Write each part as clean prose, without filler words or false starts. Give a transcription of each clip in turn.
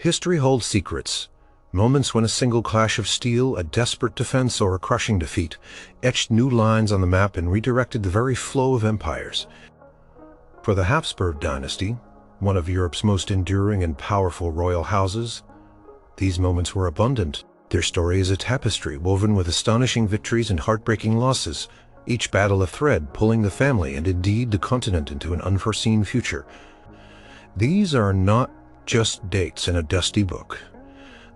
History holds secrets. Moments when a single clash of steel, a desperate defense, or a crushing defeat etched new lines on the map and redirected the very flow of empires. For the Habsburg dynasty, one of Europe's most enduring and powerful royal houses, these moments were abundant. Their story is a tapestry woven with astonishing victories and heartbreaking losses, each battle a thread pulling the family and indeed the continent into an unforeseen future. These are not just dates in a dusty book.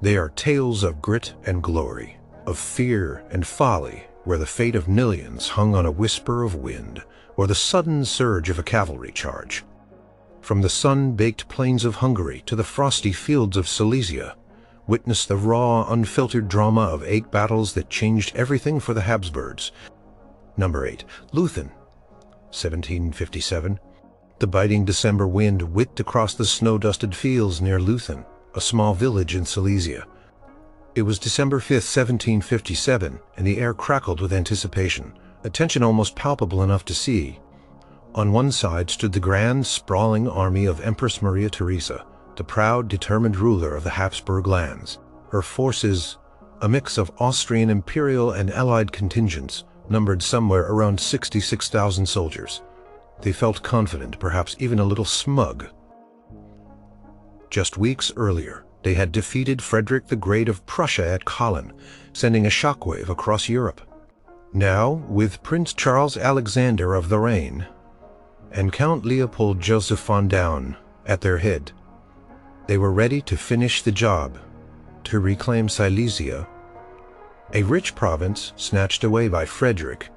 They are tales of grit and glory, of fear and folly, where the fate of millions hung on a whisper of wind or the sudden surge of a cavalry charge. From the sun-baked plains of Hungary to the frosty fields of Silesia, witness the raw, unfiltered drama of 8 battles that changed everything for the Habsburgs. Number 8. Leuthen, 1757. The biting December wind whipped across the snow-dusted fields near Leuthen, a small village in Silesia. It was December 5, 1757, and the air crackled with anticipation, a tension almost palpable enough to see. On one side stood the grand, sprawling army of Empress Maria Theresa, the proud, determined ruler of the Habsburg lands. Her forces, a mix of Austrian Imperial and Allied contingents, numbered somewhere around 66,000 soldiers. They felt confident, perhaps even a little smug. Just weeks earlier, they had defeated Frederick the Great of Prussia at Kolin, sending a shockwave across Europe. Now, with Prince Charles Alexander of Lorraine and Count Leopold Joseph von Daun at their head, they were ready to finish the job, to reclaim Silesia, a rich province snatched away by Frederick.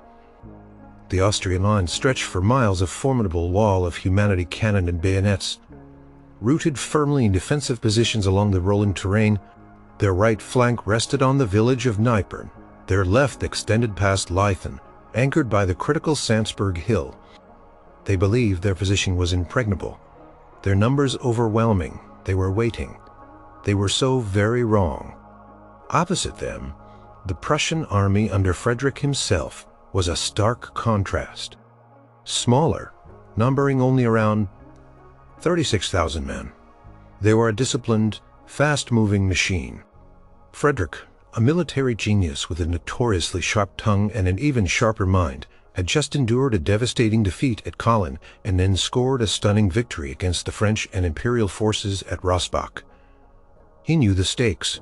The Austrian line stretched for miles, a formidable wall of humanity, cannon and bayonets. Rooted firmly in defensive positions along the rolling terrain, their right flank rested on the village of Nypern, their left extended past Leuthen, anchored by the critical Salzburg hill. They believed their position was impregnable, their numbers overwhelming. They were waiting. They were so very wrong. Opposite them, the Prussian army under Frederick himself was a stark contrast. Smaller, numbering only around 36,000 men. They were a disciplined, fast-moving machine. Frederick, a military genius with a notoriously sharp tongue and an even sharper mind, had just endured a devastating defeat at Kolin and then scored a stunning victory against the French and Imperial forces at Rossbach. He knew the stakes.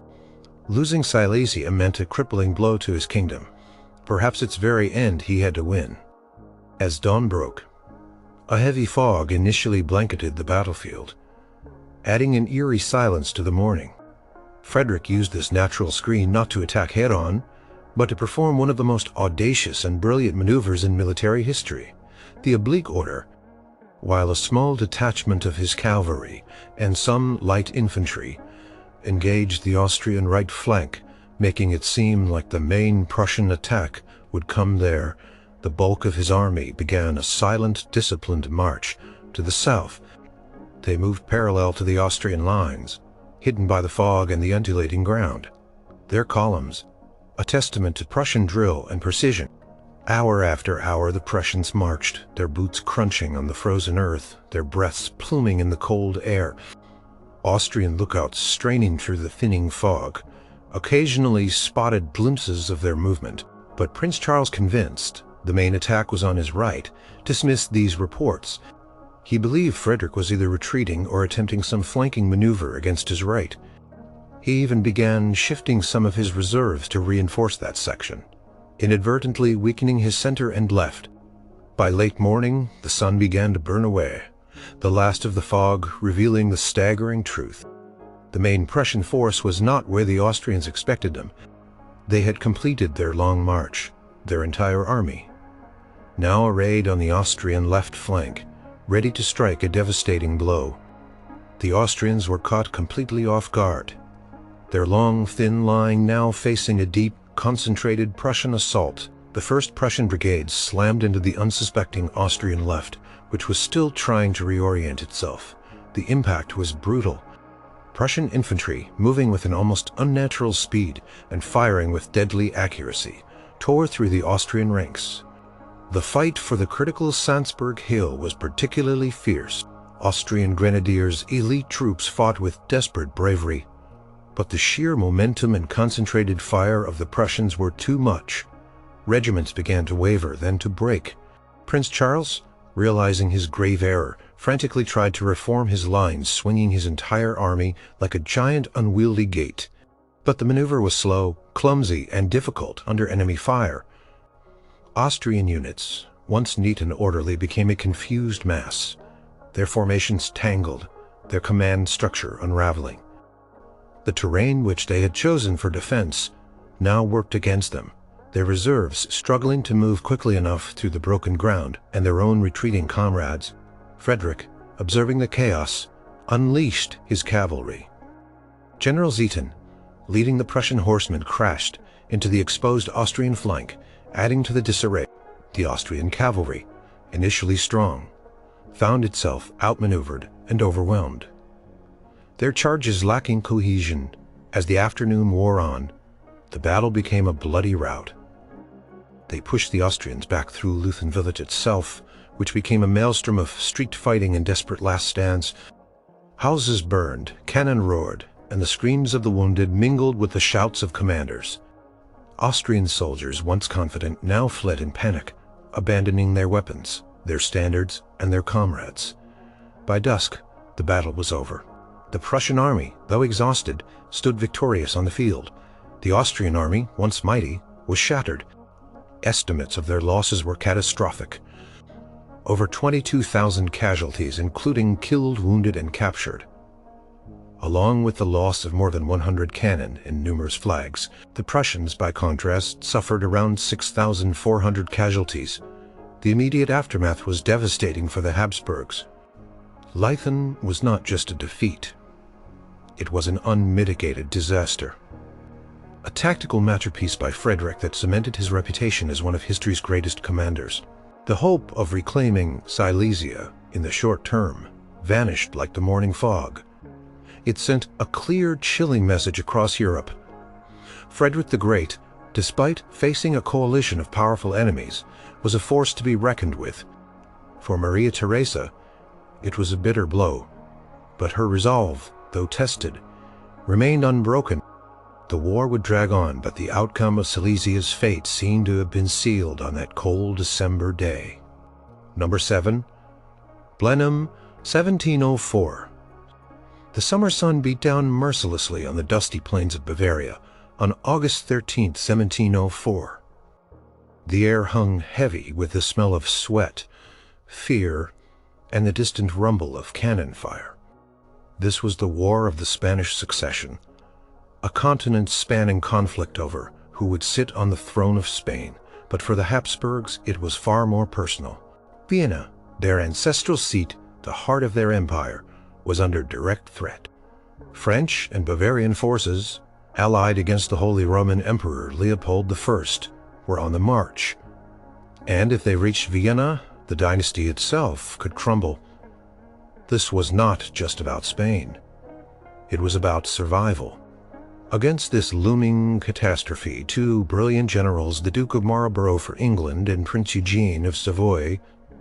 Losing Silesia meant a crippling blow to his kingdom. Perhaps its very end he had to win. As dawn broke, a heavy fog initially blanketed the battlefield, adding an eerie silence to the morning. Frederick used this natural screen not to attack head-on, but to perform one of the most audacious and brilliant maneuvers in military history, the oblique order. While a small detachment of his cavalry and some light infantry engaged the Austrian right flank, making it seem like the main Prussian attack would come there, the bulk of his army began a silent, disciplined march to the south. They moved parallel to the Austrian lines, hidden by the fog and the undulating ground. Their columns, a testament to Prussian drill and precision. Hour after hour the Prussians marched, their boots crunching on the frozen earth, their breaths pluming in the cold air. Austrian lookouts straining through the thinning fog occasionally spotted glimpses of their movement, but Prince Charles, convinced the main attack was on his right, dismissed these reports. He believed Frederick was either retreating or attempting some flanking maneuver against his right. He even began shifting some of his reserves to reinforce that section, inadvertently weakening his center and left. By late morning, the sun began to burn away, the last of the fog revealing the staggering truth. The main Prussian force was not where the Austrians expected them. They had completed their long march, their entire army, now arrayed on the Austrian left flank, ready to strike a devastating blow. The Austrians were caught completely off guard, their long, thin line now facing a deep, concentrated Prussian assault. The 1st Prussian Brigade slammed into the unsuspecting Austrian left, which was still trying to reorient itself. The impact was brutal. Prussian infantry, moving with an almost unnatural speed and firing with deadly accuracy, tore through the Austrian ranks. The fight for the critical Salzburg hill was particularly fierce. Austrian grenadiers, elite troops, fought with desperate bravery, but the sheer momentum and concentrated fire of the Prussians were too much. Regiments began to waver, then to break. Prince Charles, realizing his grave error, frantically tried to reform his lines, swinging his entire army like a giant unwieldy gate. But the maneuver was slow, clumsy, and difficult under enemy fire. Austrian units, once neat and orderly, became a confused mass. Their formations tangled, their command structure unraveling. The terrain which they had chosen for defense now worked against them, their reserves struggling to move quickly enough through the broken ground, and their own retreating comrades. Frederick, observing the chaos, unleashed his cavalry. General Leuthen, leading the Prussian horsemen, crashed into the exposed Austrian flank, adding to the disarray. The Austrian cavalry, initially strong, found itself outmaneuvered and overwhelmed. Their charges lacking cohesion. As the afternoon wore on, the battle became a bloody rout. They pushed the Austrians back through Leuthen village itself, which became a maelstrom of street fighting and desperate last stands. Houses burned, cannon roared, and the screams of the wounded mingled with the shouts of commanders. Austrian soldiers, once confident, now fled in panic, abandoning their weapons, their standards, and their comrades. By dusk, the battle was over. The Prussian army, though exhausted, stood victorious on the field. The Austrian army, once mighty, was shattered. Estimates of their losses were catastrophic. Over 22,000 casualties, including killed, wounded, and captured. Along with the loss of more than 100 cannon and numerous flags, the Prussians, by contrast, suffered around 6,400 casualties. The immediate aftermath was devastating for the Habsburgs. Leuthen was not just a defeat. It was an unmitigated disaster. A tactical masterpiece by Frederick that cemented his reputation as one of history's greatest commanders. The hope of reclaiming Silesia in the short term vanished like the morning fog. It sent a clear, chilling message across Europe. Frederick the Great, despite facing a coalition of powerful enemies, was a force to be reckoned with. For Maria Theresa, it was a bitter blow, but her resolve, though tested, remained unbroken. The war would drag on, but the outcome of Silesia's fate seemed to have been sealed on that cold December day. Number 7. Blenheim, 1704. The summer sun beat down mercilessly on the dusty plains of Bavaria on August 13, 1704. The air hung heavy with the smell of sweat, fear, and the distant rumble of cannon fire. This was the War of the Spanish Succession, a continent-spanning conflict over who would sit on the throne of Spain, but for the Habsburgs it was far more personal. Vienna, their ancestral seat, the heart of their empire, was under direct threat. French and Bavarian forces, allied against the Holy Roman Emperor Leopold I, were on the march. And if they reached Vienna, the dynasty itself could crumble. This was not just about Spain. It was about survival. Against this looming catastrophe, two brilliant generals, the Duke of Marlborough for England and Prince Eugene of Savoy,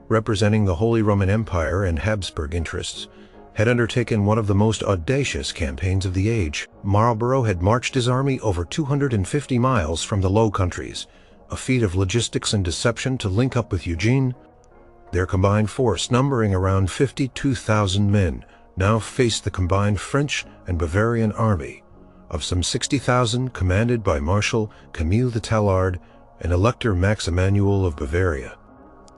representing the Holy Roman Empire and Habsburg interests, had undertaken one of the most audacious campaigns of the age. Marlborough had marched his army over 250 miles from the Low Countries, a feat of logistics and deception, to link up with Eugene. Their combined force, numbering around 52,000 men, now faced the combined French and Bavarian army of some 60,000, commanded by Marshal Camille de Tallard and Elector Max Emanuel of Bavaria.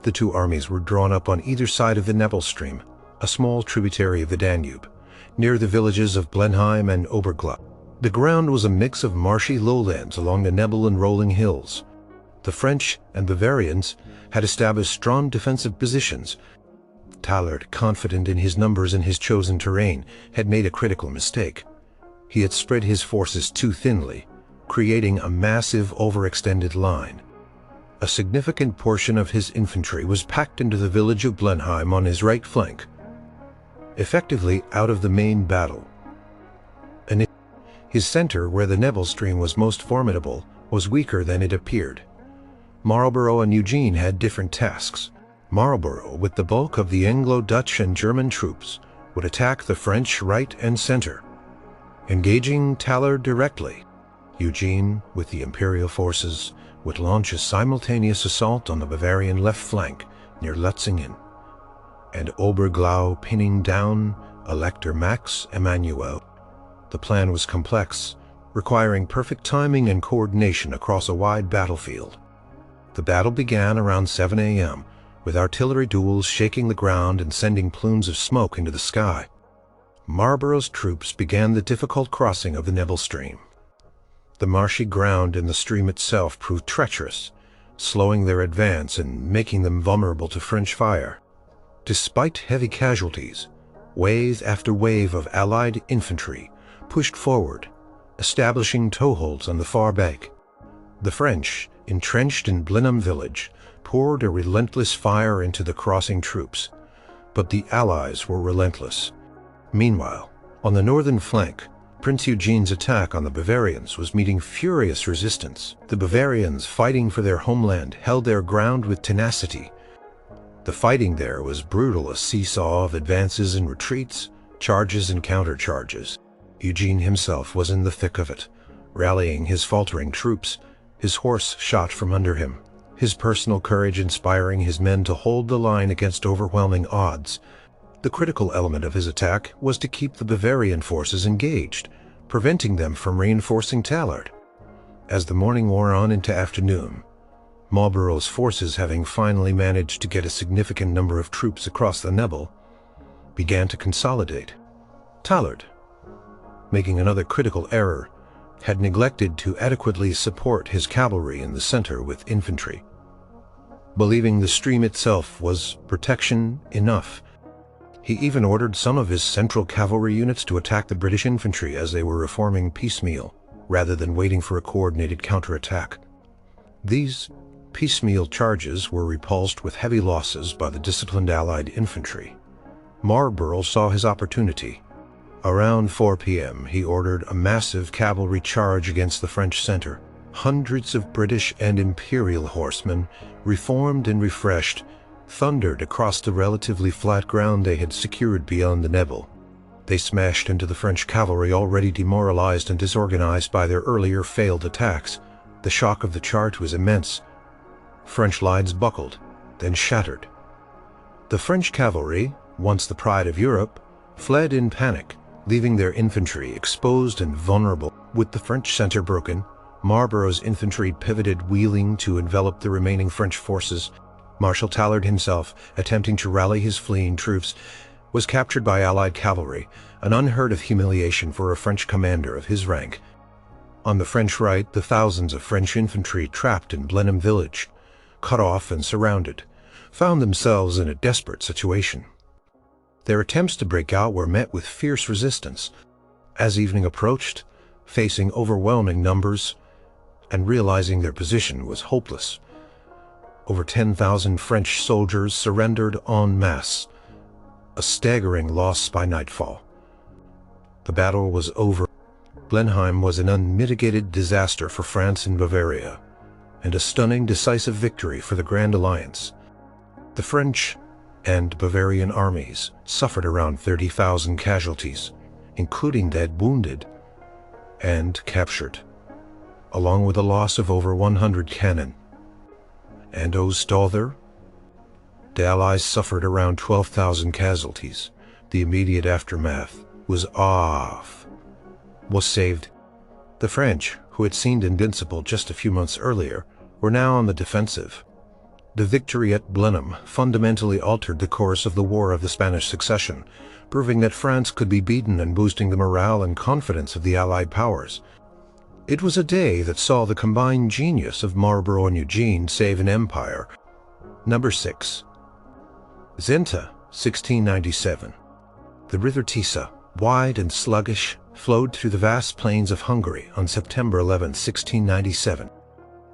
The two armies were drawn up on either side of the Nebel stream, a small tributary of the Danube, near the villages of Blenheim and Oberglau. The ground was a mix of marshy lowlands along the Nebel and rolling hills. The French and Bavarians had established strong defensive positions. Tallard, confident in his numbers and his chosen terrain, had made a critical mistake. He had spread his forces too thinly, creating a massive overextended line. A significant portion of his infantry was packed into the village of Blenheim on his right flank, effectively out of the main battle. And his center, where the Nebel stream was most formidable, was weaker than it appeared. Marlborough and Eugene had different tasks. Marlborough, with the bulk of the Anglo-Dutch and German troops, would attack the French right and center. Engaging Tallard directly, Eugene, with the Imperial forces, would launch a simultaneous assault on the Bavarian left flank near Lutzingen, and Oberglau pinning down Elector Max Emanuel. The plan was complex, requiring perfect timing and coordination across a wide battlefield. The battle began around 7 a.m., with artillery duels shaking the ground and sending plumes of smoke into the sky. Marlborough's troops began the difficult crossing of the Nebel Stream. The marshy ground in the stream itself proved treacherous, slowing their advance and making them vulnerable to French fire. Despite heavy casualties, wave after wave of Allied infantry pushed forward, establishing toeholds on the far bank. The French, entrenched in Blenheim village, poured a relentless fire into the crossing troops, but the Allies were relentless. Meanwhile, on the northern flank, Prince Eugene's attack on the Bavarians was meeting furious resistance. The Bavarians, fighting for their homeland, held their ground with tenacity. The fighting there was brutal, a seesaw of advances and retreats, charges and countercharges. Eugene himself was in the thick of it, rallying his faltering troops, his horse shot from under him, his personal courage inspiring his men to hold the line against overwhelming odds. The critical element of his attack was to keep the Bavarian forces engaged, preventing them from reinforcing Tallard. As the morning wore on into afternoon, Marlborough's forces, having finally managed to get a significant number of troops across the Nebel, began to consolidate. Tallard, making another critical error, had neglected to adequately support his cavalry in the center with infantry. Believing the stream itself was protection enough, he even ordered some of his central cavalry units to attack the British infantry as they were reforming piecemeal, rather than waiting for a coordinated counterattack. These piecemeal charges were repulsed with heavy losses by the disciplined Allied infantry. Marlborough saw his opportunity. Around 4 p.m., he ordered a massive cavalry charge against the French center. Hundreds of British and Imperial horsemen, reformed and refreshed, thundered across the relatively flat ground they had secured beyond the Nebel. They smashed into the French cavalry, already demoralized and disorganized by their earlier failed attacks. The shock of the charge was immense. French lines buckled, then shattered. The French cavalry, once the pride of Europe, fled in panic, leaving their infantry exposed and vulnerable. With the French center broken, Marlborough's infantry pivoted, wheeling to envelop the remaining French forces. Marshal Tallard himself, attempting to rally his fleeing troops, was captured by Allied cavalry, an unheard-of humiliation for a French commander of his rank. On the French right, the thousands of French infantry trapped in Blenheim village, cut off and surrounded, found themselves in a desperate situation. Their attempts to break out were met with fierce resistance. As evening approached, facing overwhelming numbers and realizing their position was hopeless, over 10,000 French soldiers surrendered en masse, a staggering loss by nightfall. The battle was over. Blenheim was an unmitigated disaster for France and Bavaria, and a stunning, decisive victory for the Grand Alliance. The French and Bavarian armies suffered around 30,000 casualties, including dead, wounded, and captured, along with a loss of over 100 cannon. And Ostother? The Allies suffered around 12,000 casualties. The immediate aftermath was saved. The French, who had seemed invincible just a few months earlier, were now on the defensive. The victory at Blenheim fundamentally altered the course of the War of the Spanish Succession, proving that France could be beaten and boosting the morale and confidence of the Allied powers. It was a day that saw the combined genius of Marlborough and Eugene save an empire. Number 6. Zenta, 1697. The river Tisza, wide and sluggish, flowed through the vast plains of Hungary on September 11, 1697.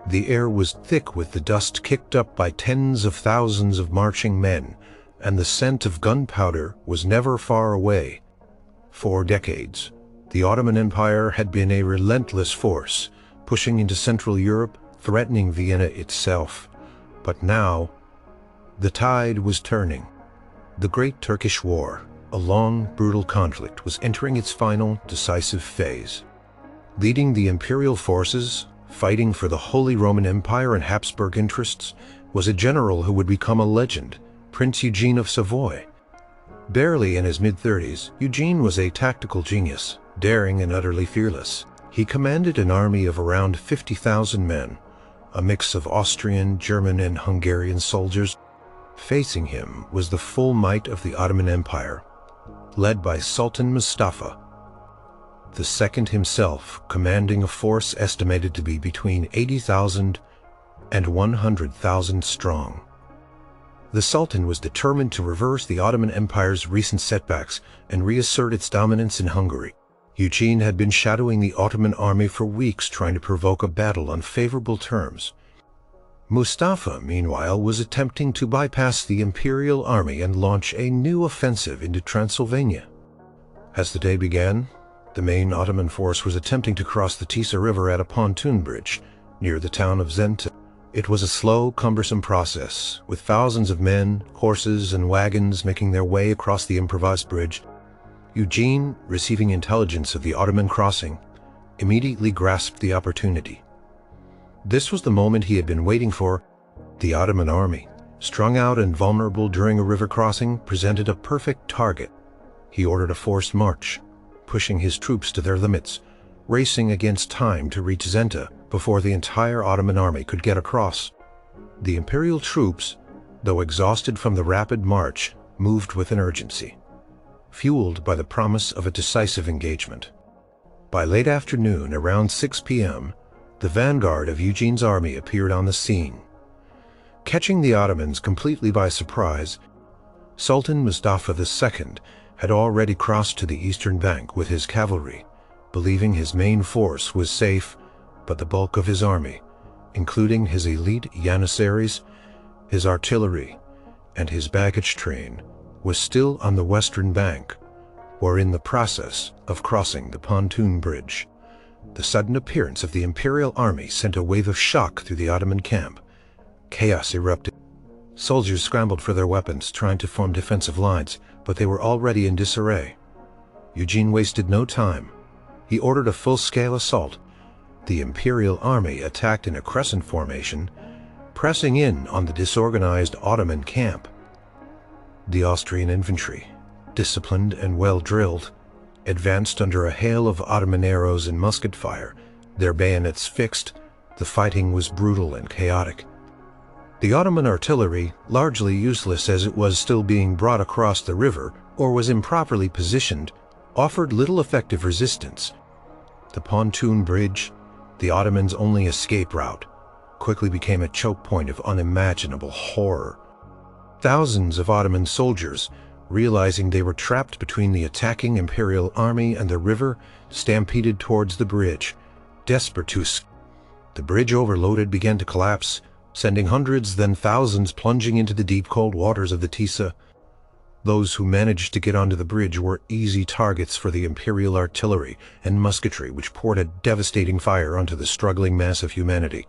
The air was thick with the dust kicked up by tens of thousands of marching men, and the scent of gunpowder was never far away. For decades, the Ottoman Empire had been a relentless force, pushing into Central Europe, threatening Vienna itself. But now, The tide was turning. The Great Turkish War, a long, brutal conflict, was entering its final, decisive phase. Leading the imperial forces, fighting for the Holy Roman Empire and Habsburg interests, was a general who would become a legend, Prince Eugene of Savoy. Barely in his mid-30s, Eugene was a tactical genius, daring and utterly fearless. He commanded an army of around 50,000 men, a mix of Austrian, German, and Hungarian soldiers. Facing him was the full might of the Ottoman Empire, led by Sultan Mustafa II himself, commanding a force estimated to be between 80,000 and 100,000 strong. The Sultan was determined to reverse the Ottoman Empire's recent setbacks and reassert its dominance in Hungary. Eugene had been shadowing the Ottoman army for weeks, trying to provoke a battle on favorable terms. Mustafa, meanwhile, was attempting to bypass the imperial army and launch a new offensive into Transylvania. As the day began, the main Ottoman force was attempting to cross the Tisa River at a pontoon bridge near the town of Zenta. It was a slow, cumbersome process, with thousands of men, horses, and wagons making their way across the improvised bridge. Eugene, receiving intelligence of the Ottoman crossing, immediately grasped the opportunity. This was the moment he had been waiting for. The Ottoman army, strung out and vulnerable during a river crossing, presented a perfect target. He ordered a forced march, pushing his troops to their limits, racing against time to reach Zenta before the entire Ottoman army could get across. The imperial troops, though exhausted from the rapid march, moved with an urgency, fueled by the promise of a decisive engagement. By late afternoon, around 6 p.m., the vanguard of Eugene's army appeared on the scene. Catching the Ottomans completely by surprise, Sultan Mustafa II had already crossed to the eastern bank with his cavalry, believing his main force was safe, but the bulk of his army, including his elite janissaries, his artillery, and his baggage train, was still on the western bank, or in the process of crossing the pontoon bridge. The sudden appearance of the imperial army sent a wave of shock through the Ottoman camp. Chaos erupted. Soldiers scrambled for their weapons, trying to form defensive lines, but they were already in disarray. Eugene wasted no time. He ordered a full-scale assault. The imperial army attacked in a crescent formation, pressing in on the disorganized Ottoman camp. The Austrian infantry, disciplined and well-drilled, advanced under a hail of Ottoman arrows and musket fire, their bayonets fixed. The fighting was brutal and chaotic. The Ottoman artillery, largely useless as it was still being brought across the river or was improperly positioned, offered little effective resistance. The pontoon bridge, the Ottomans' only escape route, quickly became a choke point of unimaginable horror. Thousands of Ottoman soldiers, realizing they were trapped between the attacking imperial army and the river, stampeded towards the bridge, desperate to escape. The bridge, overloaded, began to collapse, sending hundreds, then thousands plunging into the deep cold waters of the Tisa. Those who managed to get onto the bridge were easy targets for the imperial artillery and musketry, which poured a devastating fire onto the struggling mass of humanity.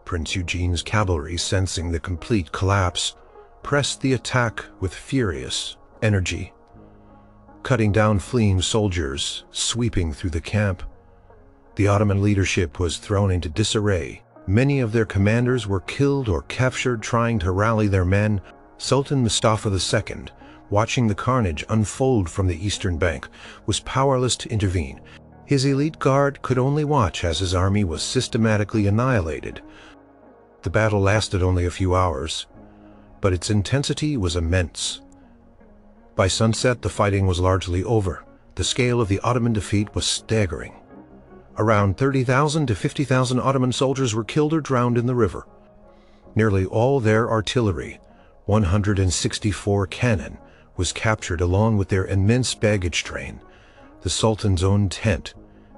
Prince Eugene's cavalry, sensing the complete collapse, pressed the attack with furious energy, cutting down fleeing soldiers, sweeping through the camp. The Ottoman leadership was thrown into disarray. Many of their commanders were killed or captured trying to rally their men. Sultan Mustafa II, watching the carnage unfold from the eastern bank, was powerless to intervene. His elite guard could only watch as his army was systematically annihilated. The battle lasted only a few hours, but its intensity was immense. By sunset, the fighting was largely over. The scale of the Ottoman defeat was staggering. Around 30,000 to 50,000 Ottoman soldiers were killed or drowned in the river. Nearly all their artillery, 164 cannon, was captured along with their immense baggage train, the Sultan's own tent,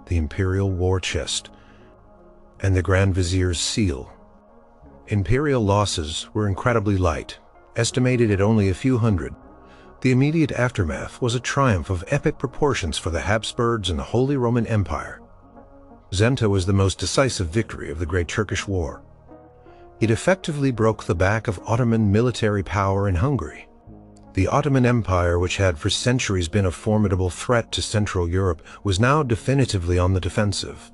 the imperial war chest, and the Grand Vizier's seal. Imperial losses were incredibly light, estimated at only a few hundred. The immediate aftermath was a triumph of epic proportions for the Habsburgs and the Holy Roman Empire. Zenta was the most decisive victory of the Great Turkish War. It effectively broke the back of Ottoman military power in Hungary. The Ottoman Empire, which had for centuries been a formidable threat to Central Europe, was now definitively on the defensive.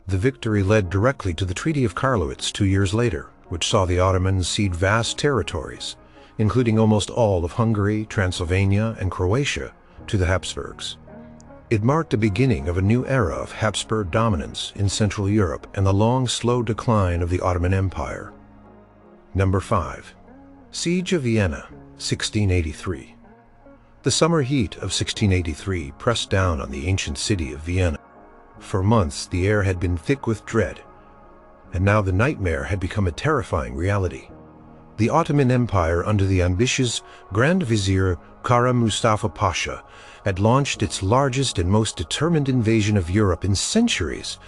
The victory led directly to the Treaty of Karlowitz 2 years later, which saw the Ottomans cede vast territories, including almost all of Hungary, Transylvania, and Croatia, to the Habsburgs. It marked the beginning of a new era of Habsburg dominance in Central Europe and the long, slow decline of the Ottoman Empire. Number 5. Siege of Vienna, 1683. The summer heat of 1683 pressed down on the ancient city of Vienna. For months the air had been thick with dread, and now the nightmare had become a terrifying reality. The Ottoman Empire, under the ambitious Grand Vizier Kara Mustafa Pasha, had launched its largest and most determined invasion of Europe in centuries.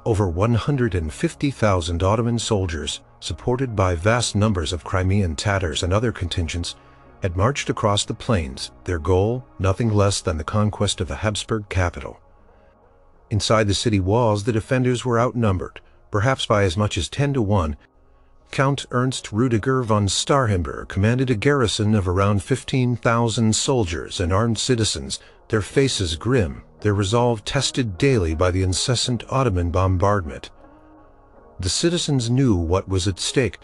Over 150,000 Ottoman soldiers, supported by vast numbers of Crimean Tatars and other contingents, had marched across the plains, their goal nothing less than the conquest of the Habsburg capital. Inside the city walls, the defenders were outnumbered, perhaps by as much as 10 to 1. Count Ernst Rudiger von Starhemberg commanded a garrison of around 15,000 soldiers and armed citizens, their faces grim, their resolve tested daily by the incessant Ottoman bombardment. The citizens knew what was at stake.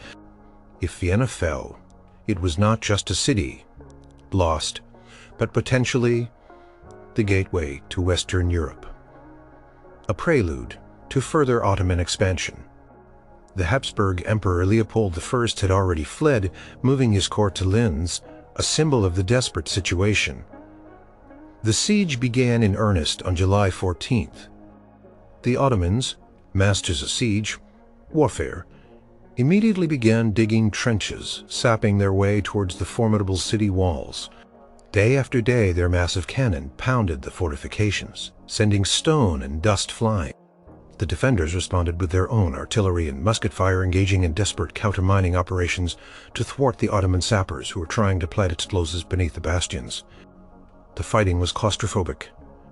If Vienna fell, it was not just a city lost, but potentially the gateway to Western Europe. A prelude to further Ottoman expansion. The Habsburg Emperor Leopold I had already fled, moving his court to Linz, a symbol of the desperate situation. The siege began in earnest on July 14th. The Ottomans, masters of siege, warfare, immediately began digging trenches, sapping their way towards the formidable city walls. Day after day their massive cannon pounded the fortifications, sending stone and dust flying. The defenders responded with their own artillery and musket fire, engaging in desperate countermining operations to thwart the Ottoman sappers who were trying to plant explosives beneath the bastions. The fighting was claustrophobic,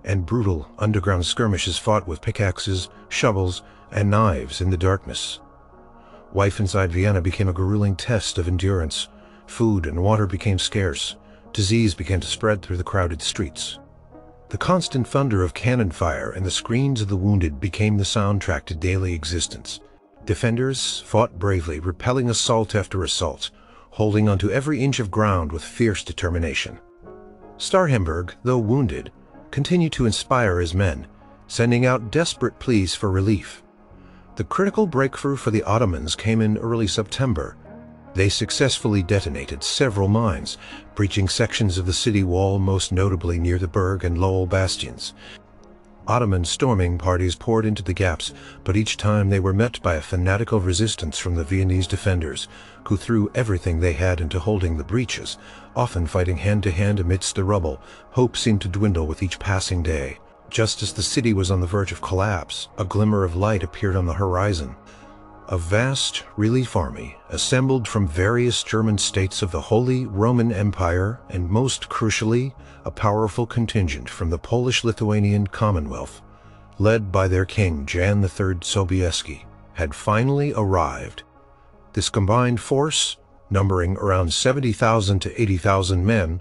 and brutal underground skirmishes fought with pickaxes, shovels, and knives in the darkness. Life inside Vienna became a grueling test of endurance. Food and water became scarce. Disease began to spread through the crowded streets. The constant thunder of cannon fire and the screams of the wounded became the soundtrack to daily existence. Defenders fought bravely, repelling assault after assault, holding onto every inch of ground with fierce determination. Starhemberg, though wounded, continued to inspire his men, sending out desperate pleas for relief. The critical breakthrough for the Ottomans came in early September. They successfully detonated several mines, breaching sections of the city wall, most notably near the Berg and Lowell bastions. Ottoman storming parties poured into the gaps, but each time they were met by a fanatical resistance from the Viennese defenders, who threw everything they had into holding the breaches, often fighting hand-to-hand amidst the rubble. Hope seemed to dwindle with each passing day. Just as the city was on the verge of collapse, a glimmer of light appeared on the horizon. A vast relief army, assembled from various German states of the Holy Roman Empire, and most crucially, a powerful contingent from the Polish-Lithuanian Commonwealth, led by their king Jan III Sobieski, had finally arrived. This combined force, numbering around 70,000 to 80,000 men,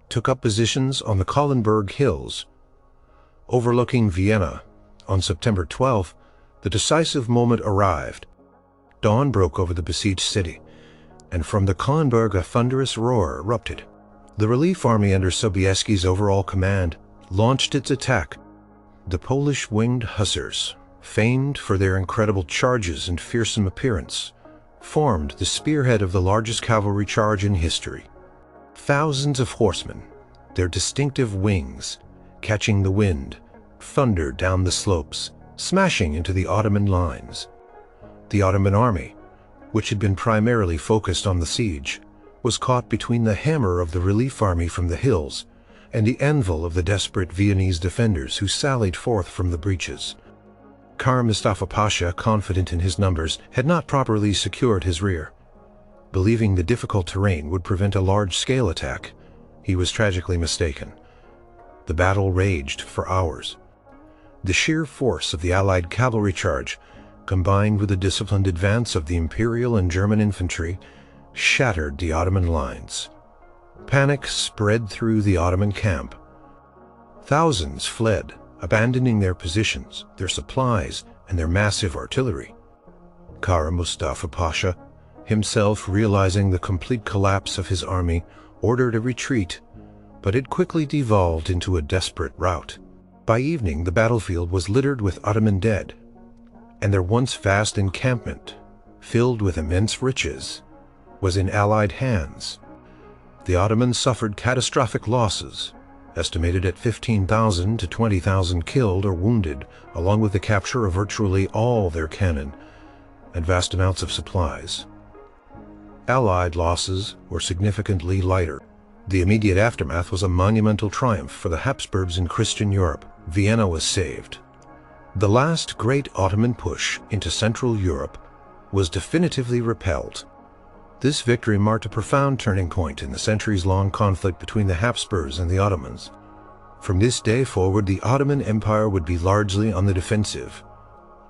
took up positions on the Kahlenberg Hills. Overlooking Vienna, on September 12th, the decisive moment arrived. Dawn broke over the besieged city, and from the Kahlenberg a thunderous roar erupted. The relief army under Sobieski's overall command launched its attack. The Polish winged hussars, famed for their incredible charges and fearsome appearance, formed the spearhead of the largest cavalry charge in history. Thousands of horsemen, their distinctive wings catching the wind, thundered down the slopes, smashing into the Ottoman lines. The Ottoman army, which had been primarily focused on the siege, was caught between the hammer of the relief army from the hills and the anvil of the desperate Viennese defenders who sallied forth from the breaches. Kara Mustafa Pasha, confident in his numbers, had not properly secured his rear. Believing the difficult terrain would prevent a large-scale attack, he was tragically mistaken. The battle raged for hours. The sheer force of the Allied cavalry charge combined with the disciplined advance of the Imperial and German infantry, shattered the Ottoman lines. Panic spread through the Ottoman camp. Thousands fled, abandoning their positions, their supplies, and their massive artillery. Kara Mustafa Pasha, himself realizing the complete collapse of his army, ordered a retreat, but it quickly devolved into a desperate rout. By evening, the battlefield was littered with Ottoman dead, and their once vast encampment, filled with immense riches, was in Allied hands. The Ottomans suffered catastrophic losses, estimated at 15,000 to 20,000 killed or wounded, along with the capture of virtually all their cannon and vast amounts of supplies. Allied losses were significantly lighter. The immediate aftermath was a monumental triumph for the Habsburgs in Christian Europe. Vienna was saved. The last great Ottoman push into Central Europe was definitively repelled. This victory marked a profound turning point in the centuries-long conflict between the Habsburgs and the Ottomans. From this day forward, the Ottoman Empire would be largely on the defensive.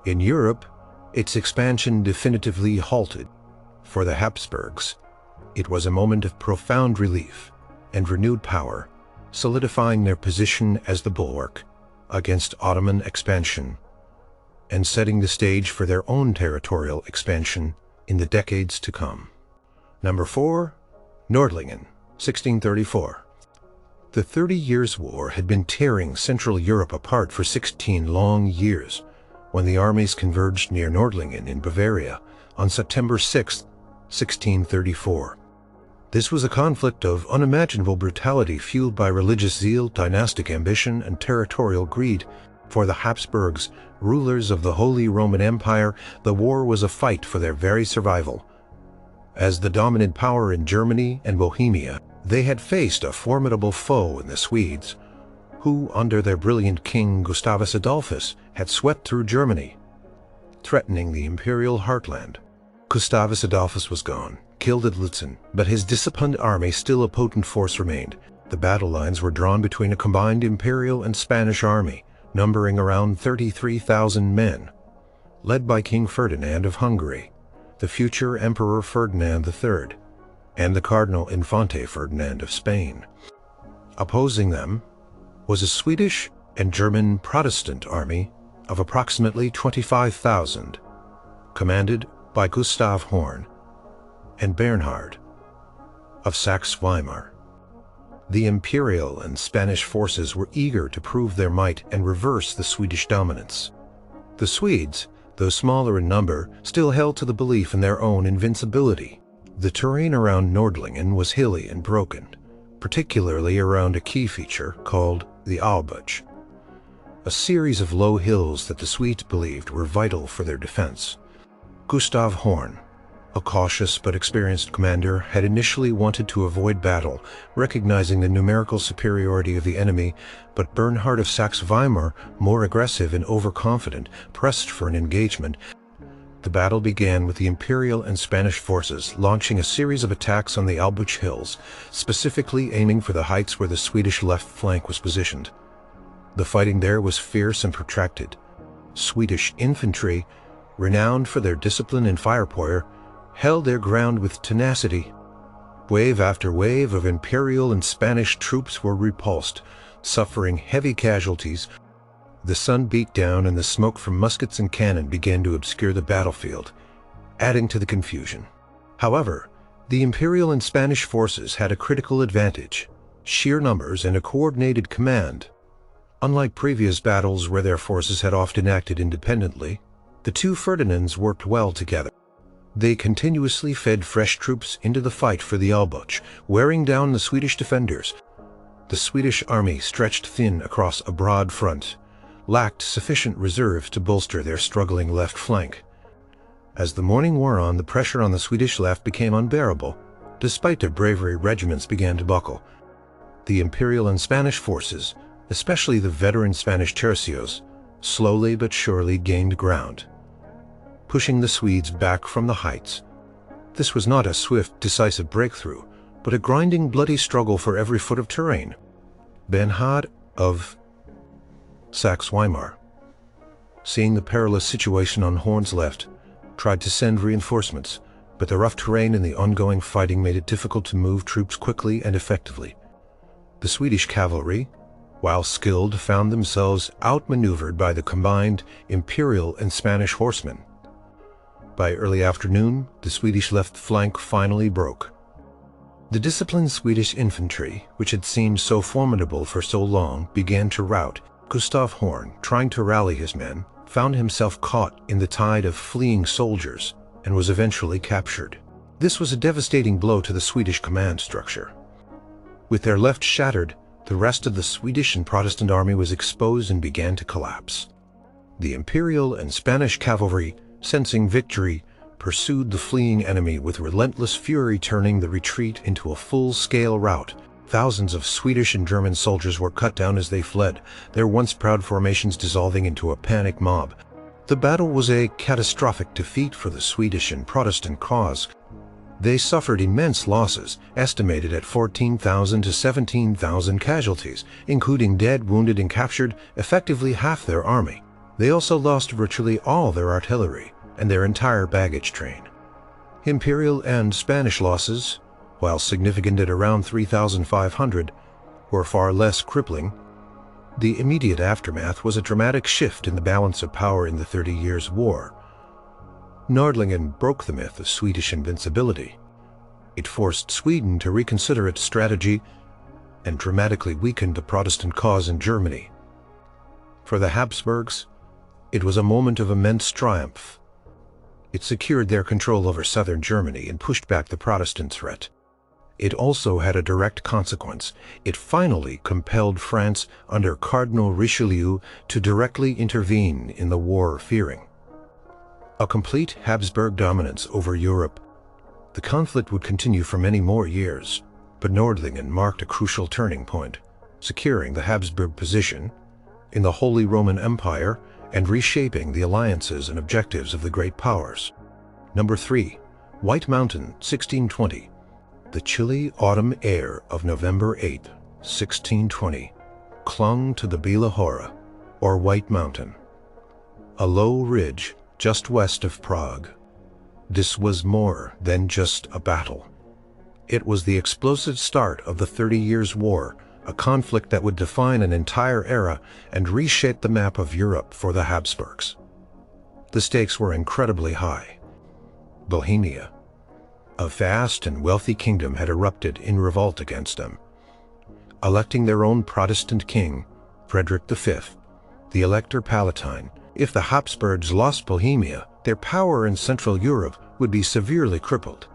In Europe, its expansion definitively halted. For the Habsburgs, it was a moment of profound relief and renewed power, solidifying their position as the bulwark against Ottoman expansion and setting the stage for their own territorial expansion in the decades to come. Number 4. Nördlingen, 1634. The 30 Years' War had been tearing Central Europe apart for 16 long years when the armies converged near Nördlingen in Bavaria on September 6, 1634. This was a conflict of unimaginable brutality fueled by religious zeal, dynastic ambition, and territorial greed. For the Habsburgs, rulers of the Holy Roman Empire, the war was a fight for their very survival. As the dominant power in Germany and Bohemia, they had faced a formidable foe in the Swedes, who, under their brilliant king Gustavus Adolphus, had swept through Germany, threatening the imperial heartland. Gustavus Adolphus was gone, killed at Leuthen, but his disciplined army, still a potent force, remained. The battle lines were drawn between a combined imperial and Spanish army, numbering around 33,000 men, led by King Ferdinand of Hungary, the future Emperor Ferdinand III, and the Cardinal Infante Ferdinand of Spain. Opposing them was a Swedish and German Protestant army of approximately 25,000, commanded by Gustav Horn and Bernhard of Saxe-Weimar. The imperial and Spanish forces were eager to prove their might and reverse the Swedish dominance. The Swedes, though smaller in number, still held to the belief in their own invincibility. The terrain around Nördlingen was hilly and broken, particularly around a key feature called the Albuch, a series of low hills that the Swedes believed were vital for their defense. Gustav Horn, a cautious but experienced commander, had initially wanted to avoid battle, recognizing the numerical superiority of the enemy, but Bernhard of Saxe-Weimar, more aggressive and overconfident, pressed for an engagement. The battle began with the Imperial and Spanish forces launching a series of attacks on the Albuch Hills, specifically aiming for the heights where the Swedish left flank was positioned. The fighting there was fierce and protracted. Swedish infantry, renowned for their discipline and firepower, held their ground with tenacity. Wave after wave of Imperial and Spanish troops were repulsed, suffering heavy casualties. The sun beat down and the smoke from muskets and cannon began to obscure the battlefield, adding to the confusion. However, the Imperial and Spanish forces had a critical advantage: sheer numbers and a coordinated command. Unlike previous battles where their forces had often acted independently, the two Ferdinands worked well together. They continuously fed fresh troops into the fight for the Albuch, wearing down the Swedish defenders. The Swedish army, stretched thin across a broad front, lacked sufficient reserves to bolster their struggling left flank. As the morning wore on, the pressure on the Swedish left became unbearable. Despite their bravery, regiments began to buckle. The Imperial and Spanish forces, especially the veteran Spanish tercios, slowly but surely gained ground, pushing the Swedes back from the heights. This was not a swift, decisive breakthrough, but a grinding, bloody struggle for every foot of terrain. Bernhard of Saxe-Weimar seeing the perilous situation on Horn's left, tried to send reinforcements, but the rough terrain and the ongoing fighting made it difficult to move troops quickly and effectively. The Swedish cavalry, while skilled, found themselves outmaneuvered by the combined Imperial and Spanish horsemen. By early afternoon, the Swedish left flank finally broke. The disciplined Swedish infantry, which had seemed so formidable for so long, began to rout. Gustav Horn, trying to rally his men, found himself caught in the tide of fleeing soldiers and was eventually captured. This was a devastating blow to the Swedish command structure. With their left shattered, the rest of the Swedish and Protestant army was exposed and began to collapse. The Imperial and Spanish cavalry, sensing victory, pursued the fleeing enemy with relentless fury, turning the retreat into a full-scale rout. Thousands of Swedish and German soldiers were cut down as they fled, their once proud formations dissolving into a panic mob. The battle was a catastrophic defeat for the Swedish and Protestant cause. They suffered immense losses, estimated at 14,000 to 17,000 casualties, including dead, wounded, and captured, effectively half their army. They also lost virtually all their artillery and their entire baggage train. Imperial and Spanish losses, while significant at around 3,500, were far less crippling. The immediate aftermath was a dramatic shift in the balance of power in the 30 Years' War. Nordlingen broke the myth of Swedish invincibility. It forced Sweden to reconsider its strategy and dramatically weakened the Protestant cause in Germany. For the Habsburgs, it was a moment of immense triumph. It secured their control over southern Germany and pushed back the Protestant threat. It also had a direct consequence. It finally compelled France under Cardinal Richelieu to directly intervene in the war, fearing a complete Habsburg dominance over Europe. The conflict would continue for many more years, but Nordlingen marked a crucial turning point, securing the Habsburg position in the Holy Roman Empire and reshaping the alliances and objectives of the great powers. Number 3. White Mountain, 1620. The chilly autumn air of November 8, 1620, clung to the Biela Hora, or White Mountain, a low ridge just west of Prague. This was more than just a battle. It was the explosive start of the 30 Years' War, a conflict that would define an entire era and reshape the map of Europe for the Habsburgs. The stakes were incredibly high. Bohemia, a vast and wealthy kingdom, had erupted in revolt against them. Electing their own Protestant king, Frederick V, the Elector Palatine, if the Habsburgs lost Bohemia, their power in Central Europe would be severely crippled.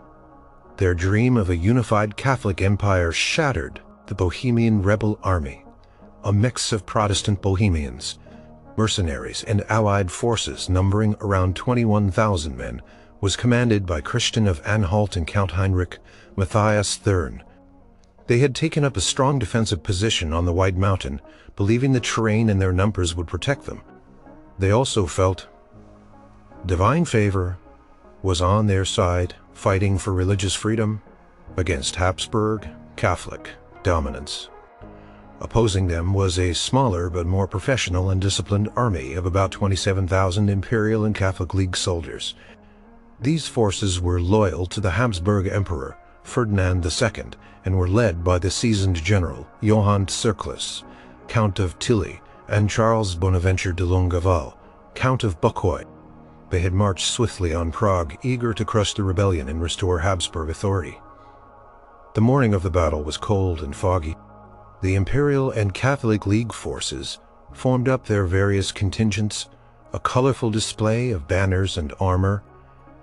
Their dream of a unified Catholic empire shattered. The Bohemian rebel army, a mix of Protestant Bohemians, mercenaries, and allied forces numbering around 21,000 men, was commanded by Christian of Anhalt and Count Heinrich Matthias Thurn. They had taken up a strong defensive position on the White Mountain, believing the terrain and their numbers would protect them. They also felt divine favor was on their side, fighting for religious freedom against Habsburg Catholic dominance. Opposing them was a smaller but more professional and disciplined army of about 27,000 Imperial and Catholic League soldiers. These forces were loyal to the Habsburg Emperor Ferdinand II and were led by the seasoned general Johann Cerclas, Count of Tilly, and Charles Bonaventure de Longueval, Count of Bucquoy. They had marched swiftly on Prague, eager to crush the rebellion and restore Habsburg authority. The morning of the battle was cold and foggy. The Imperial and Catholic League forces formed up their various contingents, a colorful display of banners and armor.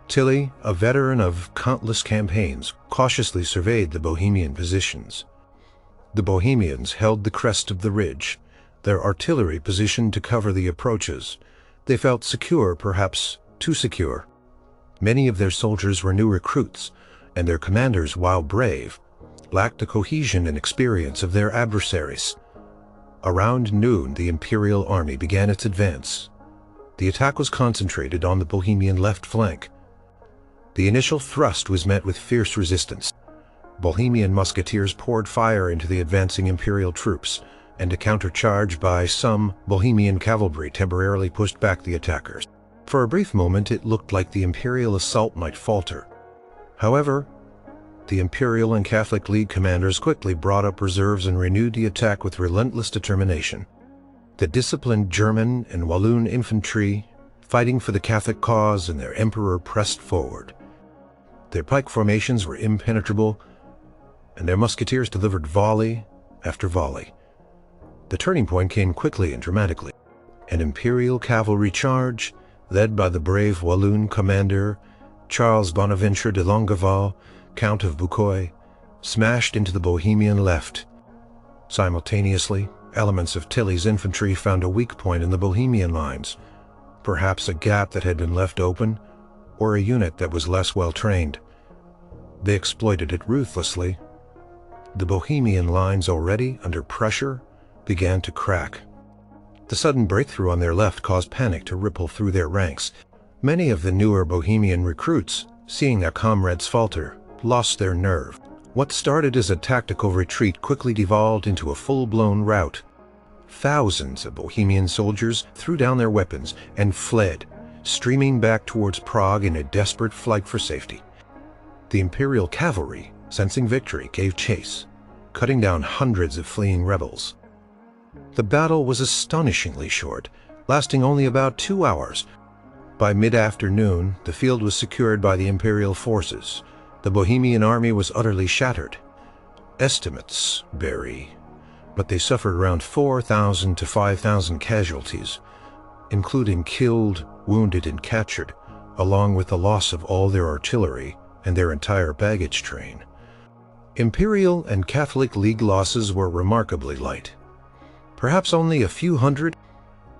Tilly, a veteran of countless campaigns, cautiously surveyed the Bohemian positions. The Bohemians held the crest of the ridge, their artillery positioned to cover the approaches. They felt secure, perhaps too secure. Many of their soldiers were new recruits, and their commanders, while brave, lacked the cohesion and experience of their adversaries. Around noon, the Imperial army began its advance. The attack was concentrated on the Bohemian left flank. The initial thrust was met with fierce resistance. Bohemian musketeers poured fire into the advancing Imperial troops, and a countercharge by some Bohemian cavalry temporarily pushed back the attackers. For a brief moment it looked like the imperial assault might falter. However, the Imperial and Catholic League commanders quickly brought up reserves and renewed the attack with relentless determination. The disciplined German and Walloon infantry, fighting for the Catholic cause and their emperor, pressed forward. Their pike formations were impenetrable, and their musketeers delivered volley after volley. The turning point came quickly and dramatically. An Imperial cavalry charge, led by the brave Walloon commander Charles Bonaventure de Longueval, Count of Bucquoy, smashed into the Bohemian left. Simultaneously, elements of Tilly's infantry found a weak point in the Bohemian lines, perhaps a gap that had been left open, or a unit that was less well trained. They exploited it ruthlessly. The Bohemian lines, already under pressure, began to crack. The sudden breakthrough on their left caused panic to ripple through their ranks. Many of the newer Bohemian recruits, seeing their comrades falter, lost their nerve. What started as a tactical retreat quickly devolved into a full-blown rout. Thousands of Bohemian soldiers threw down their weapons and fled, streaming back towards Prague in a desperate flight for safety. The Imperial cavalry, sensing victory, gave chase, cutting down hundreds of fleeing rebels. The battle was astonishingly short, lasting only about 2 hours. By mid-afternoon, the field was secured by the Imperial forces. The Bohemian army was utterly shattered. Estimates vary, but they suffered around 4,000 to 5,000 casualties, including killed, wounded, and captured, along with the loss of all their artillery and their entire baggage train. Imperial and Catholic League losses were remarkably light. Perhaps only a few hundred.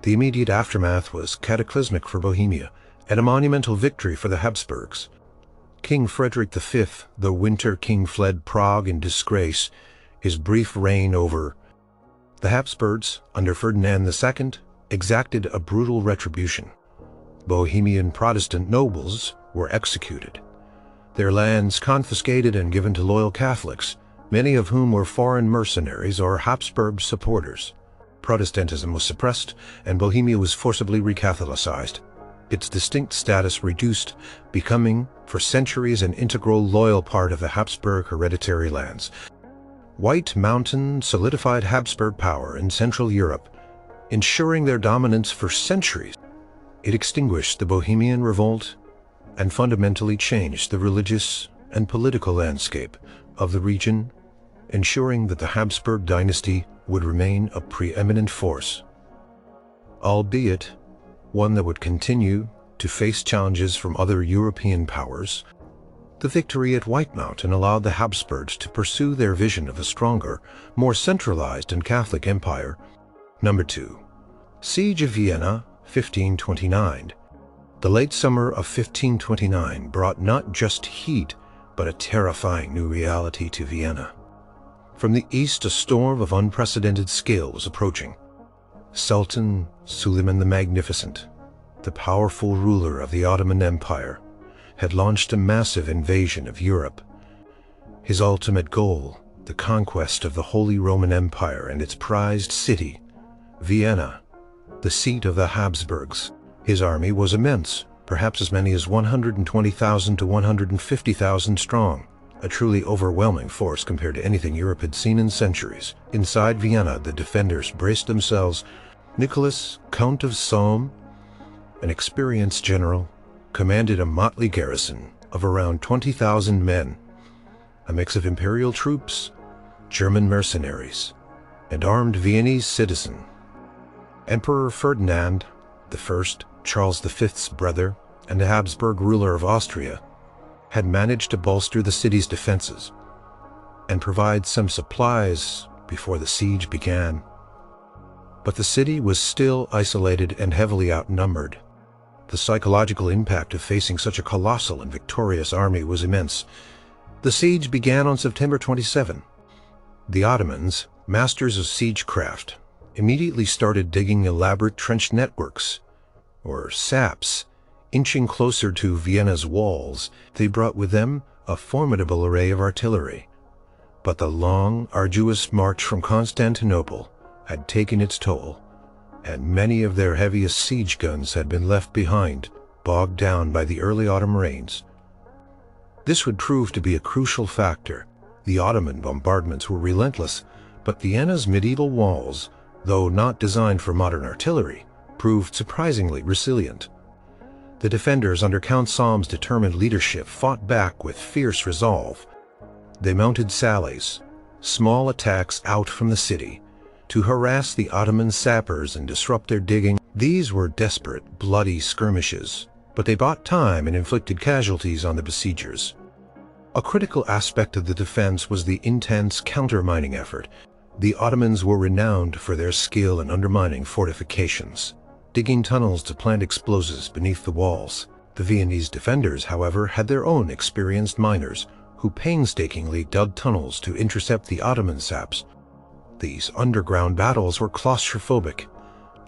The immediate aftermath was cataclysmic for Bohemia, and a monumental victory for the Habsburgs. King Frederick V, the Winter King, fled Prague in disgrace. His brief reign over. The Habsburgs, under Ferdinand II, exacted a brutal retribution. Bohemian Protestant nobles were executed, their lands confiscated and given to loyal Catholics, many of whom were foreign mercenaries or Habsburg supporters. Protestantism was suppressed, and Bohemia was forcibly recatholicized. Its distinct status reduced, becoming, for centuries, an integral, loyal part of the Habsburg hereditary lands. White Mountain solidified Habsburg power in Central Europe, ensuring their dominance for centuries. It extinguished the Bohemian revolt and fundamentally changed the religious and political landscape of the region, ensuring that the Habsburg dynasty would remain a preeminent force, albeit one that would continue to face challenges from other European powers. The victory at White Mountain allowed the Habsburgs to pursue their vision of a stronger, more centralized and Catholic empire. Number 2. Siege of Vienna, 1529. The late summer of 1529 brought not just heat, but a terrifying new reality to Vienna. From the east, a storm of unprecedented scale was approaching. Sultan Suleiman the Magnificent, the powerful ruler of the Ottoman Empire, had launched a massive invasion of Europe. His ultimate goal, the conquest of the Holy Roman Empire and its prized city, Vienna, the seat of the Habsburgs. His army was immense, perhaps as many as 120,000 to 150,000 strong. A truly overwhelming force compared to anything Europe had seen in centuries. Inside Vienna, the defenders braced themselves. Nicholas, Count of Salm, an experienced general, commanded a motley garrison of around 20,000 men, a mix of imperial troops, German mercenaries, and armed Viennese citizen. Emperor Ferdinand I, Charles V's brother, and the Habsburg ruler of Austria, had managed to bolster the city's defenses and provide some supplies before the siege began. But the city was still isolated and heavily outnumbered. The psychological impact of facing such a colossal and victorious army was immense. The siege began on September 27. The Ottomans, masters of siegecraft, immediately started digging elaborate trench networks, or saps, inching closer to Vienna's walls. They brought with them a formidable array of artillery. But the long, arduous march from Constantinople had taken its toll, and many of their heaviest siege guns had been left behind, bogged down by the early autumn rains. This would prove to be a crucial factor. The Ottoman bombardments were relentless, but Vienna's medieval walls, though not designed for modern artillery, proved surprisingly resilient. The defenders under Count Salm's determined leadership fought back with fierce resolve. They mounted sallies, small attacks out from the city, to harass the Ottoman sappers and disrupt their digging. These were desperate, bloody skirmishes, but they bought time and inflicted casualties on the besiegers. A critical aspect of the defense was the intense countermining effort. The Ottomans were renowned for their skill in undermining fortifications, digging tunnels to plant explosives beneath the walls. The Viennese defenders, however, had their own experienced miners, who painstakingly dug tunnels to intercept the Ottoman saps. These underground battles were claustrophobic,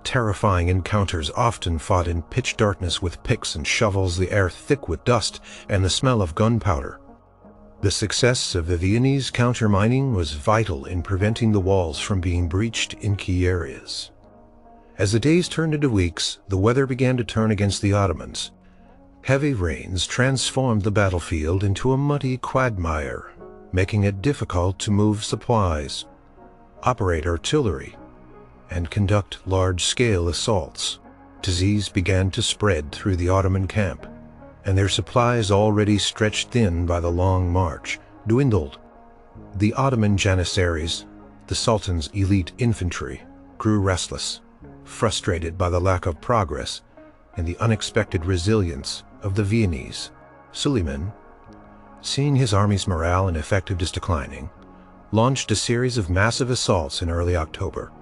terrifying encounters often fought in pitch darkness with picks and shovels, the air thick with dust and the smell of gunpowder. The success of the Viennese countermining was vital in preventing the walls from being breached in key areas. As the days turned into weeks, the weather began to turn against the Ottomans. Heavy rains transformed the battlefield into a muddy quagmire, making it difficult to move supplies, operate artillery, and conduct large-scale assaults. Disease began to spread through the Ottoman camp, and their supplies, already stretched thin by the long march, dwindled. The Ottoman janissaries, the Sultan's elite infantry, grew restless, frustrated by the lack of progress and the unexpected resilience of the Viennese. Suleiman, seeing his army's morale and effectiveness declining, launched a series of massive assaults in early October.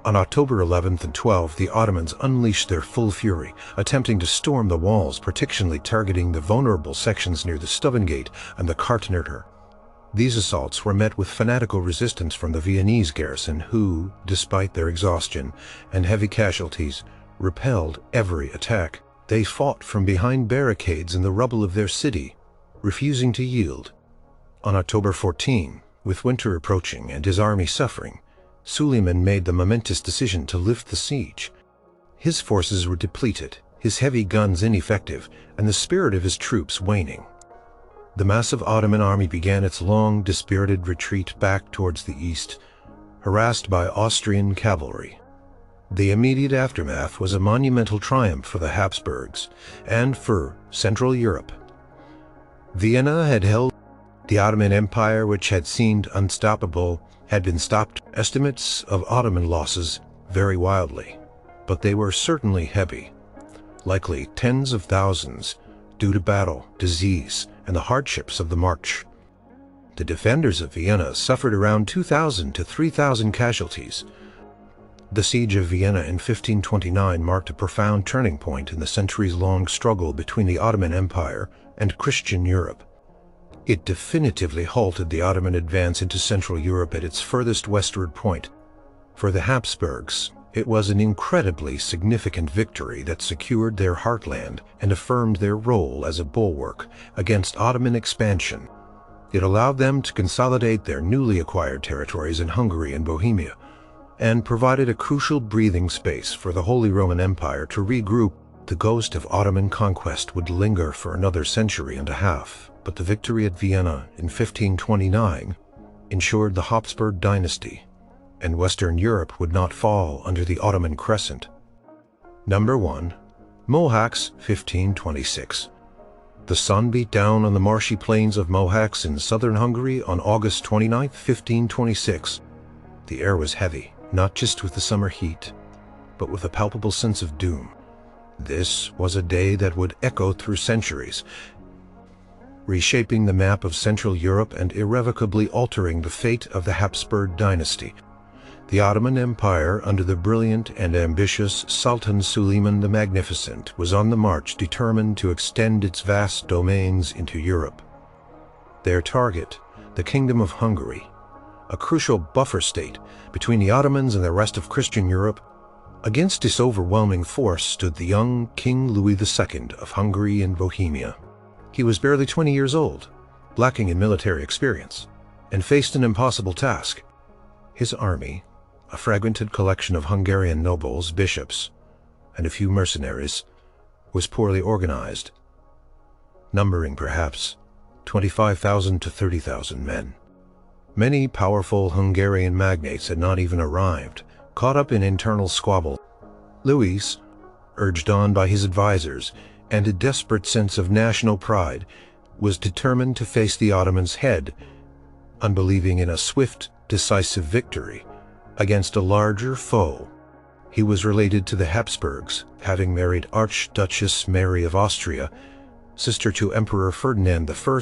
On October 11th and 12th, the Ottomans unleashed their full fury, attempting to storm the walls, particularly targeting the vulnerable sections near the Stuvengate and the Kartenerter. These assaults were met with fanatical resistance from the Viennese garrison, who, despite their exhaustion and heavy casualties, repelled every attack. They fought from behind barricades in the rubble of their city, refusing to yield. On October 14, with winter approaching and his army suffering, Suleiman made the momentous decision to lift the siege. His forces were depleted, his heavy guns ineffective, and the spirit of his troops waning. The massive Ottoman army began its long, dispirited retreat back towards the east, harassed by Austrian cavalry. The immediate aftermath was a monumental triumph for the Habsburgs and for Central Europe. Vienna had held. The Ottoman Empire, which had seemed unstoppable, had been stopped. Estimates of Ottoman losses vary wildly, but they were certainly heavy, likely tens of thousands, due to battle, disease, and the hardships of the march. The defenders of Vienna suffered around 2,000 to 3,000 casualties. The siege of Vienna in 1529 marked a profound turning point in the centuries-long struggle between the Ottoman Empire and Christian Europe. It definitively halted the Ottoman advance into Central Europe at its furthest westward point. For the Habsburgs, it was an incredibly significant victory that secured their heartland and affirmed their role as a bulwark against Ottoman expansion. It allowed them to consolidate their newly acquired territories in Hungary and Bohemia, and provided a crucial breathing space for the Holy Roman Empire to regroup. The ghost of Ottoman conquest would linger for another century and a half, but the victory at Vienna in 1529 ensured the Habsburg dynasty, and Western Europe would not fall under the Ottoman crescent. Number 1. Mohacs, 1526. The sun beat down on the marshy plains of Mohacs in southern Hungary on August 29, 1526. The air was heavy, not just with the summer heat, but with a palpable sense of doom. This was a day that would echo through centuries, reshaping the map of Central Europe and irrevocably altering the fate of the Habsburg dynasty. The Ottoman Empire, under the brilliant and ambitious Sultan Suleiman the Magnificent, was on the march, determined to extend its vast domains into Europe. Their target, the Kingdom of Hungary, a crucial buffer state between the Ottomans and the rest of Christian Europe. Against this overwhelming force stood the young King Louis II of Hungary and Bohemia. He was barely 20 years old, lacking in military experience, and faced an impossible task. His army, a fragmented collection of Hungarian nobles, bishops, and a few mercenaries, was poorly organized, numbering perhaps 25,000 to 30,000 men. Many powerful Hungarian magnates had not even arrived, caught up in internal squabble. Louis, urged on by his advisors and a desperate sense of national pride, was determined to face the Ottomans head, unbelieving in a swift, decisive victory against a larger foe. He was related to the Habsburgs, having married Archduchess Mary of Austria, sister to Emperor Ferdinand I.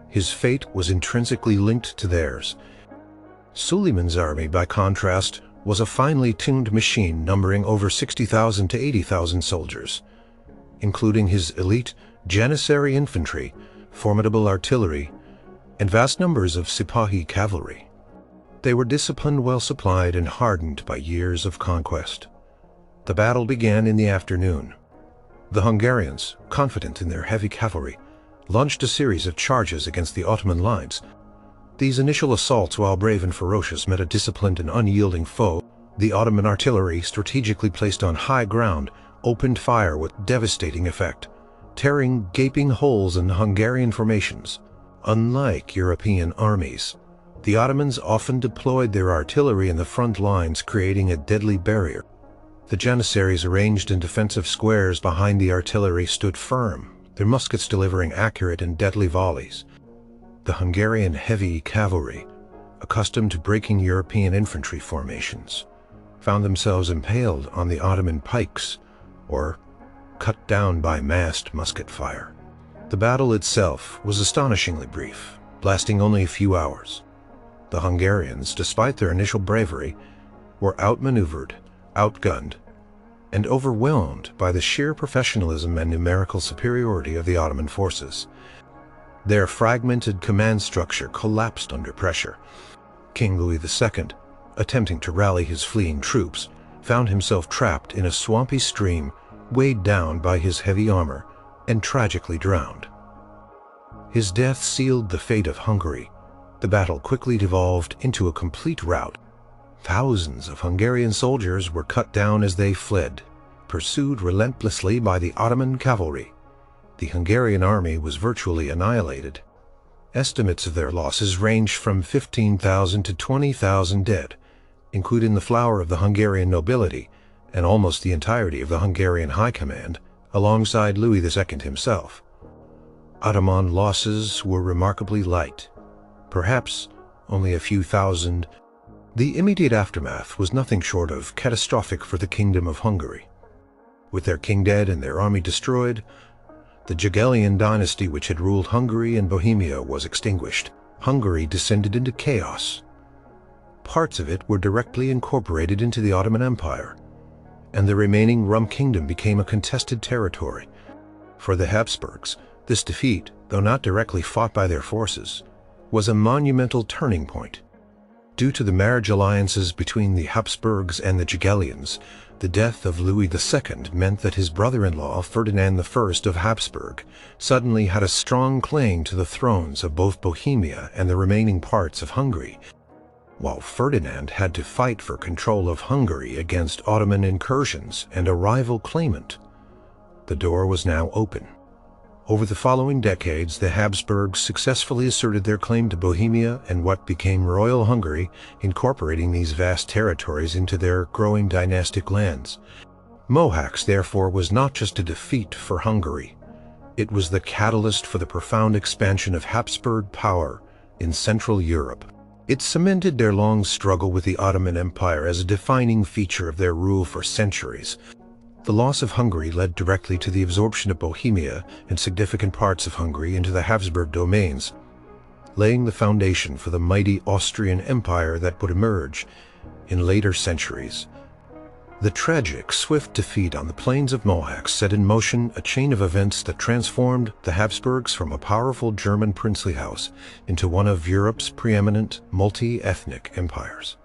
His fate was intrinsically linked to theirs. Suleiman's army, by contrast, was a finely tuned machine numbering over 60,000 to 80,000 soldiers, including his elite Janissary infantry, formidable artillery, and vast numbers of Sipahi cavalry. They were disciplined, well supplied, and hardened by years of conquest. The battle began in the afternoon. The Hungarians, confident in their heavy cavalry, launched a series of charges against the Ottoman lines. These initial assaults, while brave and ferocious, met a disciplined and unyielding foe. The Ottoman artillery, strategically placed on high ground, opened fire with devastating effect, tearing gaping holes in Hungarian formations. Unlike European armies, the Ottomans often deployed their artillery in the front lines, creating a deadly barrier. The Janissaries, arranged in defensive squares behind the artillery, stood firm, their muskets delivering accurate and deadly volleys. The Hungarian heavy cavalry, accustomed to breaking European infantry formations, found themselves impaled on the Ottoman pikes or cut down by massed musket fire. The battle itself was astonishingly brief, lasting only a few hours. The Hungarians, despite their initial bravery, were outmaneuvered, outgunned, and overwhelmed by the sheer professionalism and numerical superiority of the Ottoman forces. Their fragmented command structure collapsed under pressure. King Louis II, attempting to rally his fleeing troops, found himself trapped in a swampy stream, weighed down by his heavy armor, and tragically drowned. His death sealed the fate of Hungary. The battle quickly devolved into a complete rout. Thousands of Hungarian soldiers were cut down as they fled, pursued relentlessly by the Ottoman cavalry. The Hungarian army was virtually annihilated. Estimates of their losses ranged from 15,000 to 20,000 dead, including the flower of the Hungarian nobility and almost the entirety of the Hungarian high command, alongside Louis II himself. Ottoman losses were remarkably light, perhaps only a few thousand. The immediate aftermath was nothing short of catastrophic for the Kingdom of Hungary. With their king dead and their army destroyed, the Jagiellonian dynasty which had ruled Hungary and Bohemia was extinguished. Hungary descended into chaos. Parts of it were directly incorporated into the Ottoman Empire, and the remaining Rum Kingdom became a contested territory. For the Habsburgs, this defeat, though not directly fought by their forces, was a monumental turning point. Due to the marriage alliances between the Habsburgs and the Jagiellons, the death of Louis II meant that his brother-in-law, Ferdinand I of Habsburg, suddenly had a strong claim to the thrones of both Bohemia and the remaining parts of Hungary, while Ferdinand had to fight for control of Hungary against Ottoman incursions and a rival claimant. The door was now open. Over the following decades, the Habsburgs successfully asserted their claim to Bohemia and what became Royal Hungary, incorporating these vast territories into their growing dynastic lands. Mohacs, therefore, was not just a defeat for Hungary. It was the catalyst for the profound expansion of Habsburg power in Central Europe. It cemented their long struggle with the Ottoman Empire as a defining feature of their rule for centuries. The loss of Hungary led directly to the absorption of Bohemia and significant parts of Hungary into the Habsburg domains, laying the foundation for the mighty Austrian Empire that would emerge in later centuries. The tragic, swift defeat on the plains of Mohacs set in motion a chain of events that transformed the Habsburgs from a powerful German princely house into one of Europe's preeminent multi-ethnic empires.